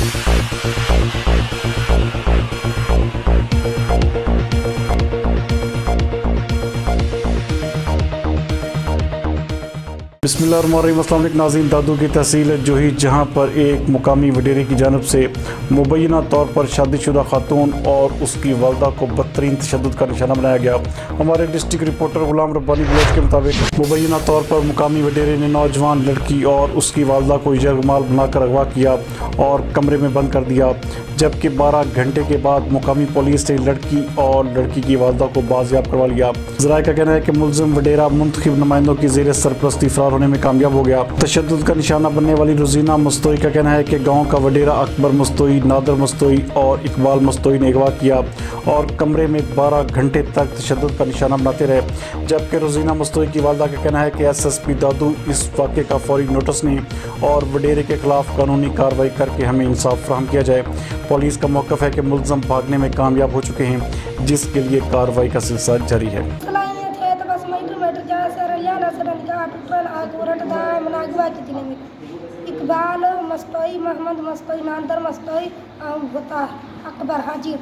बिस्मिल्लाहिर्रहमानिर्रहीम। अस्सलाम वालेकुम नाज़रीन, दादोकी तहसील जूही जहां पर एक मुकामी वडीरे की जानब से मुबैना तौर पर शादीशुदा खातून और उसकी वालदा को बदतरीन तशद्दुद का निशाना बनाया गया। हमारे डिस्ट्रिक्ट रिपोर्टर गुलाम रब्बानी बुलेट के मुताबिक मुबैना तौर पर मुकामी वडीरे ने नौजवान लड़की और उसकी वालदा को यरगमाल बनाकर अगवा किया और कमरे में बंद कर दिया, जबकि 12 घंटे के बाद मुकामी पुलिस ने लड़की और लड़की की वालदा को बाजियाब करवा लिया। ज़राए का कहना है कि मुलजिम वडेरा मुंतखब नुमाइंदों की ज़ेर सरपरस्ती फरार होने में कामयाब हो गया। तशद्दुद का निशाना बनने वाली रोजीना मस्तोई का कहना है कि गांव का वडेरा अकबर मस्तोई, नादर मस्तोई और इकबाल मस्तोई ने अगवा किया और कमरे में 12 घंटे तक तशद्दुद का निशाना बनाते रहे, जबकि रोजीना मस्तोई की वालदा का कहना है कि SSP दादू इस वाक़े का फौरी नोटिस नहीं और वडेरे के खिलाफ कानूनी कार्रवाई करके हमें इंसाफ फराहम किया जाए। पुलिस का मौक़िफ़ है कि मुलज़म भागने में कामयाब हो चुके हैं, जिसके लिए कार्रवाई का सिलसिला जारी है। इकबाल मस्तोई, मोहम्मद मस्तोई, नादर मस्तोई, होता अकबर हाजी।